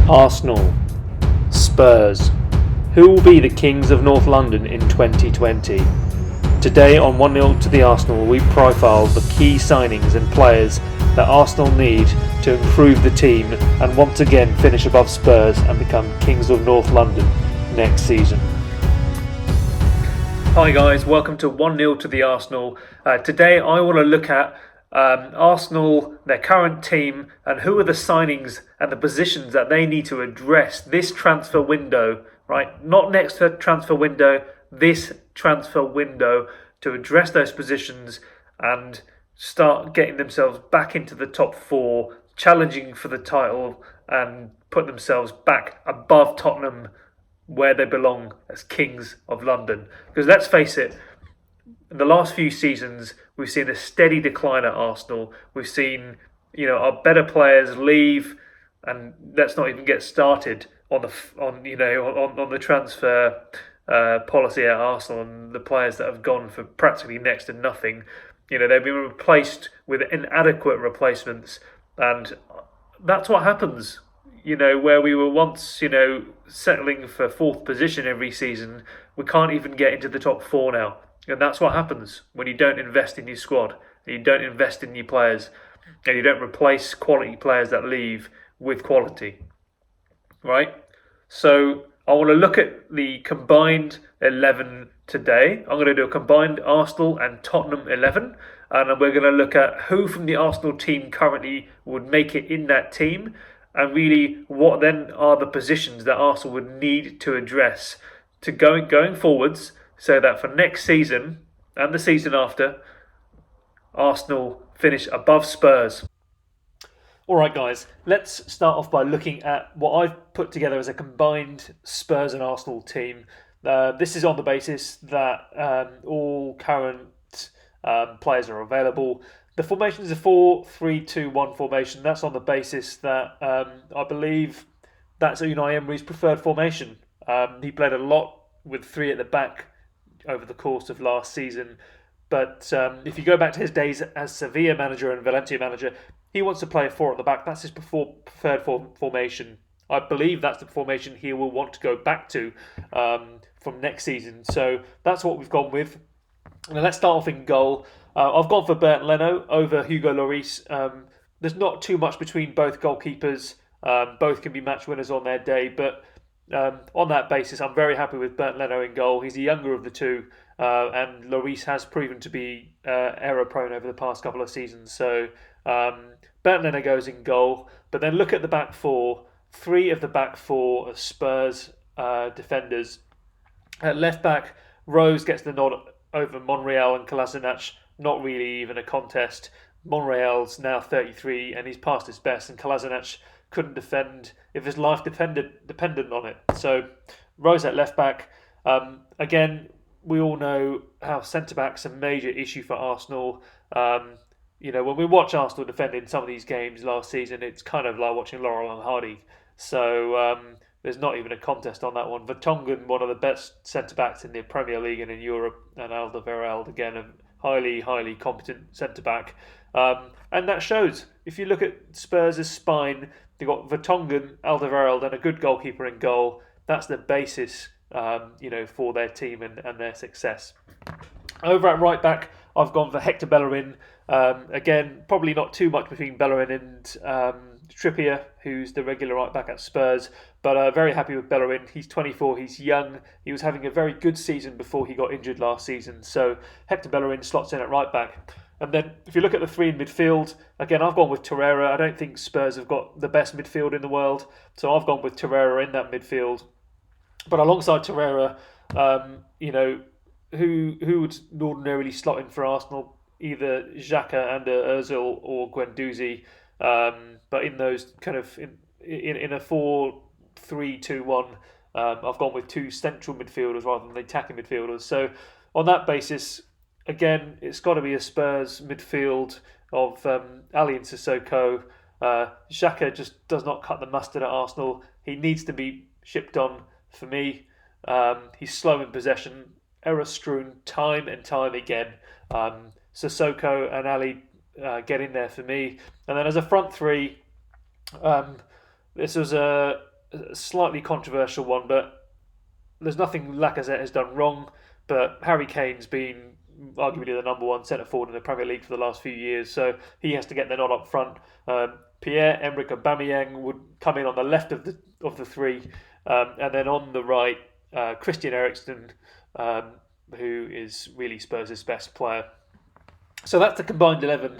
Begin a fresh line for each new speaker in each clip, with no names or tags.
Arsenal, Spurs. Who will be the Kings of North London in 2020? Today on 1-0 to the Arsenal, we profile the key signings and players that Arsenal need to improve the team and once again finish above Spurs and become Kings of North London next season. Hi guys, welcome to 1-0 to the Arsenal. Today I want to look at Arsenal, their current team, and who are the signings and the positions that they need to address this transfer window, right? Not next transfer window, this transfer window, to address those positions and start getting themselves back into the top four, challenging for the title and put themselves back above Tottenham where they belong as Kings of London. Because let's face it, in the last few seasons, we've seen a steady decline at Arsenal. We've seen, our better players leave, and let's not even get started on the transfer policy at Arsenal and the players that have gone for practically next to nothing. They've been replaced with inadequate replacements, and that's what happens. Where we were once, settling for fourth position every season, we can't even get into the top four now. And that's what happens when you don't invest in your squad, and you don't invest in your players, and you don't replace quality players that leave with quality. Right? So I want to look at the combined 11 today. I'm going to do a combined Arsenal and Tottenham 11. And we're going to look at who from the Arsenal team currently would make it in that team, and really what then are the positions that Arsenal would need to address to going forwards, so that for next season and the season after, Arsenal finish above Spurs. Alright guys, let's start off by looking at what I've put together as a combined Spurs and Arsenal team. This is on the basis that all current players are available. The formation is a 4-3-2-1 formation. That's on the basis that I believe that's Unai Emery's preferred formation. He played a lot with three at the back over the course of last season. But if you go back to his days as Sevilla manager and Valencia manager, he wants to play a four at the back. That's his preferred formation. I believe that's the formation he will want to go back to from next season. So that's what we've gone with. Now let's start off in goal. I've gone for Bernd Leno over Hugo Lloris. There's not too much between both goalkeepers. Both can be match winners on their day, but on that basis, I'm very happy with Bernd Leno in goal. He's the younger of the two, and Lloris has proven to be error-prone over the past couple of seasons. So Bernd Leno goes in goal. But then look at the back four. Three of the back four are Spurs defenders. At left back, Rose gets the nod over Monreal and Kolasinac. Not really even a contest. Monreal's now 33 and he's past his best, and Kolasinac couldn't defend if his life depended on it. So Rose at left back. Again, we all know how centre-back's a major issue for Arsenal. When we watch Arsenal defend in some of these games last season, it's kind of like watching Laurel and Hardy. So there's not even a contest on that one. Vertonghen, one of the best centre-backs in the Premier League and in Europe, and Alderweireld, again, a highly, highly competent centre-back. And that shows. If you look at Spurs' spine, they've got Vertonghen, Alderweireld, and a good goalkeeper in goal. That's the basis, for their team and their success. Over at right back, I've gone for Hector Bellerin. Again, probably not too much between Bellerin and Trippier, who's the regular right back at Spurs, but very happy with Bellerin. He's 24, he's young. He was having a very good season before he got injured last season. So Hector Bellerin slots in at right back. And then if you look at the three in midfield, again, I've gone with Torreira. I don't think Spurs have got the best midfield in the world, so I've gone with Torreira in that midfield. But alongside Torreira, who would ordinarily slot in for Arsenal? Either Xhaka and Ozil or Guendouzi. But in those kind of in a 4-3-2-1, I've gone with two central midfielders rather than attacking midfielders. So on that basis, again, it's got to be a Spurs midfield of Ali and Sissoko. Xhaka just does not cut the mustard at Arsenal. He needs to be shipped on for me. He's slow in possession, error-strewn time and time again. Sissoko and Ali get in there for me. And then as a front three, this was a a slightly controversial one, but there's nothing Lacazette has done wrong. But Harry Kane's been arguably the number one centre forward in the Premier League for the last few years, so he has to get the nod up front. Pierre-Emerick Aubameyang would come in on the left of the three, and then on the right, Christian Eriksen, um, who is really Spurs' best player. So that's the combined 11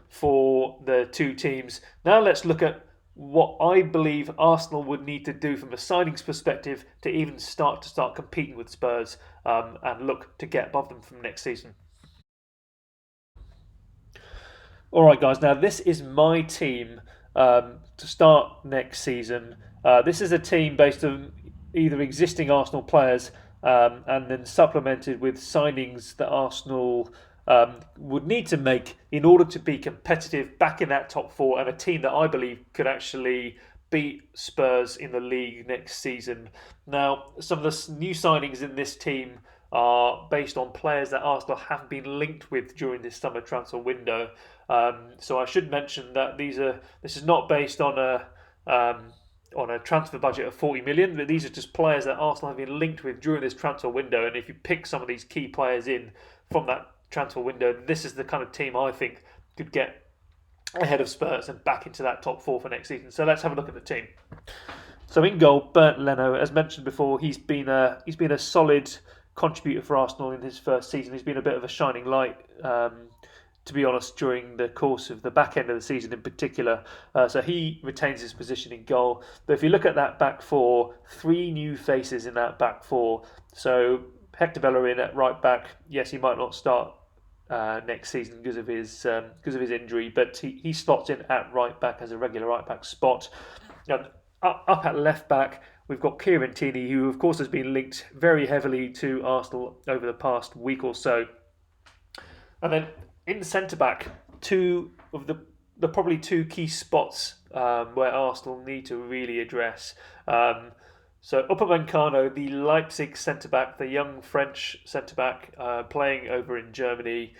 for the two teams. Now let's look at what I believe Arsenal would need to do from a signings perspective to even start competing with Spurs, and look to get above them from next season. All right, guys. Now this is my team to start next season. This is a team based on either existing Arsenal players, and then supplemented with signings that Arsenal would need to make in order to be competitive back in that top four, and a team that I believe could actually beat Spurs in the league next season. Now, some of the new signings in this team are based on players that Arsenal have been linked with during this summer transfer window. So I should mention that this is not based on a transfer budget of 40 million, but these are just players that Arsenal have been linked with during this transfer window. And if you pick some of these key players in from that transfer window, this is the kind of team I think could get ahead of Spurs and back into that top four for next season. So let's have a look at the team. So in goal, Bernd Leno, as mentioned before, he's been a solid contributor for Arsenal in his first season. He's been a bit of a shining light, to be honest, during the course of the back end of the season in particular. So he retains his position in goal. But if you look at that back four, three new faces in that back four. So Hector Bellerin at right back. Yes, he might not start next season because of his injury, but he slots in at right back as a regular right back spot. And up at left back, we've got Kieran Tierney, who of course has been linked very heavily to Arsenal over the past week or so. And then in the centre back, two of the probably two key spots where Arsenal need to really address. So Upamecano, the Leipzig centre back, the young French centre back, playing over in Germany,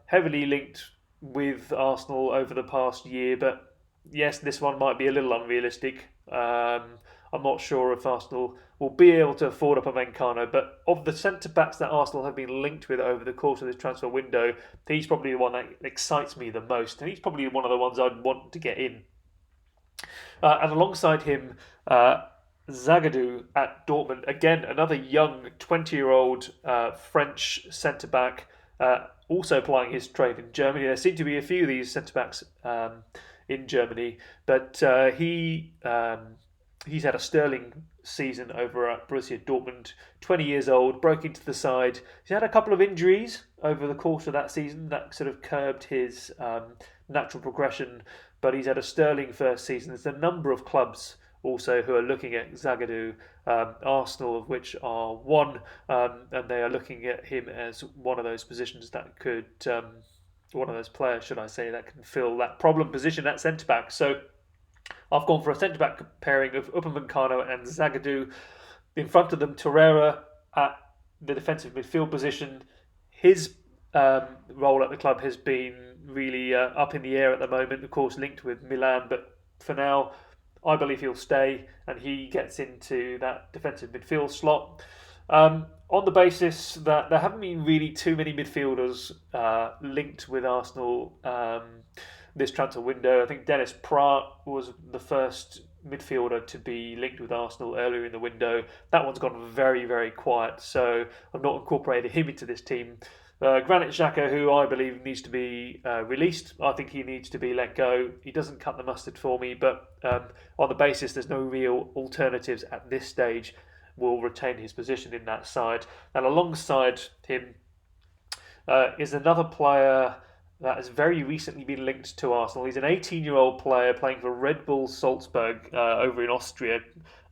heavily linked with Arsenal over the past year. But yes, this one might be a little unrealistic. I'm not sure if Arsenal will be able to afford Upamecano, but of the centre backs that Arsenal have been linked with over the course of this transfer window, he's probably the one that excites me the most, and he's probably one of the ones I'd want to get in. And alongside him, Zagadou at Dortmund. Again, another young 20-year-old French centre-back, also plying his trade in Germany. There seem to be a few of these centre-backs in Germany, but he's had a sterling season over at Borussia Dortmund. 20 years old, broke into the side. He's had a couple of injuries over the course of that season that sort of curbed his natural progression, but he's had a sterling first season. There's a number of clubs also who are looking at Zagadou, Arsenal of which are one, and they are looking at him as one of those positions that could, one of those players, should I say, that can fill that problem position at centre back. So I've gone for a centre back pairing of Upamecano and Zagadou. In front of them, Torreira at the defensive midfield position. His role at the club has been really up in the air at the moment, of course, linked with Milan, but for now, I believe he'll stay and he gets into that defensive midfield slot. On the basis that there haven't been really too many midfielders linked with Arsenal this transfer window. I think Dennis Praet was the first midfielder to be linked with Arsenal earlier in the window. That one's gone very, very quiet, so I've not incorporated him into this team. Granit Xhaka, who I believe needs to be released. I think he needs to be let go. He doesn't cut the mustard for me, but on the basis there's no real alternatives at this stage, will retain his position in that side. And alongside him is another player that has very recently been linked to Arsenal. He's an 18-year-old player playing for Red Bull Salzburg over in Austria.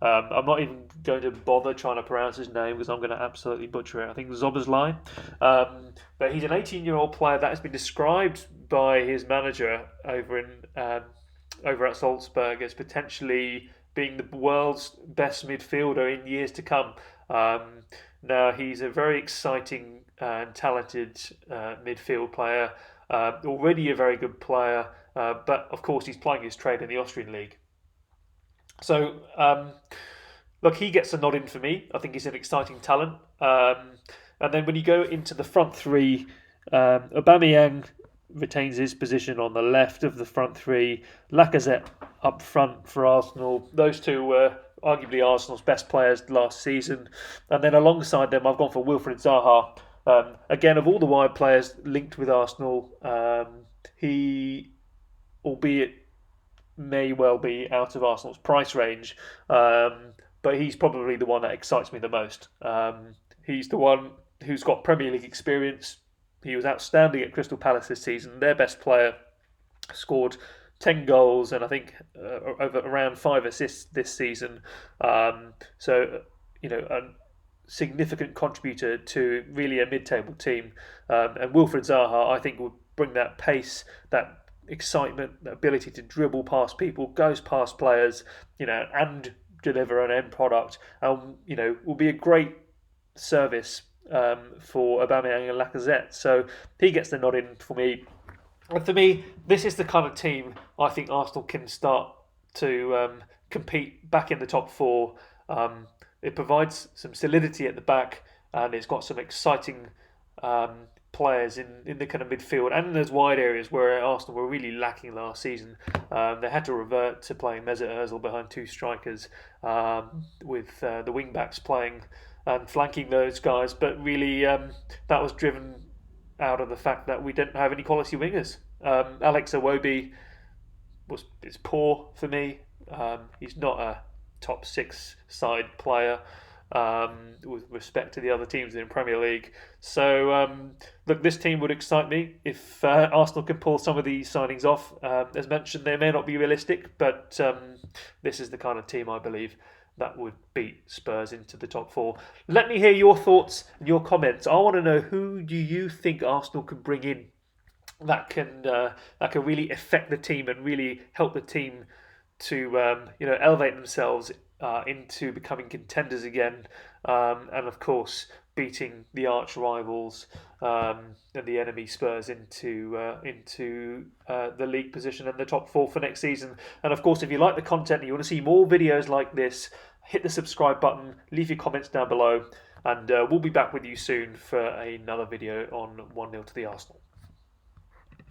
I'm not even going to bother trying to pronounce his name because I'm going to absolutely butcher it. I think Zoboszlai. But he's an 18-year-old player that has been described by his manager over at Salzburg as potentially being the world's best midfielder in years to come. Now, he's a very exciting and talented midfield player. Already a very good player, but of course he's playing his trade in the Austrian league. So, look, he gets a nod in for me. I think he's an exciting talent. And then when you go into the front three, Aubameyang retains his position on the left of the front three. Lacazette up front for Arsenal. Those two were arguably Arsenal's best players last season. And then alongside them, I've gone for Wilfried Zaha. Again, of all the wide players linked with Arsenal, he, albeit may well be out of Arsenal's price range, but he's probably the one that excites me the most. He's the one who's got Premier League experience. He was outstanding at Crystal Palace this season. Their best player, scored 10 goals and I think over around 5 assists this season. So, a significant contributor to really a mid-table team. And Wilfried Zaha, I think, will bring that pace, that excitement, the ability to dribble past people, goes past players, and deliver an end product. Will be a great service for Aubameyang and Lacazette. So he gets the nod in for me. And for me, this is the kind of team I think Arsenal can start to compete back in the top four. It provides some solidity at the back, and it's got some exciting players in the kind of midfield and in those wide areas where Arsenal were really lacking last season. They had to revert to playing Mesut Ozil behind two strikers, with the wing backs playing and flanking those guys. But really, that was driven out of the fact that we didn't have any quality wingers. Alex Iwobi is poor for me. He's not a top six side player with respect to the other teams in the Premier League. So, look, this team would excite me if Arsenal can pull some of these signings off. As mentioned, they may not be realistic, but this is the kind of team I believe that would beat Spurs into the top four. Let me hear your thoughts and your comments. I want to know, who do you think Arsenal can bring in that can really affect the team and really help the team to elevate themselves into becoming contenders again, and of course beating the arch rivals and the enemy Spurs into the league position and the top four for next season. And of course, if you like the content and you want to see more videos like this, hit the subscribe button, leave your comments down below, and we'll be back with you soon for another video on 1-0 to the Arsenal.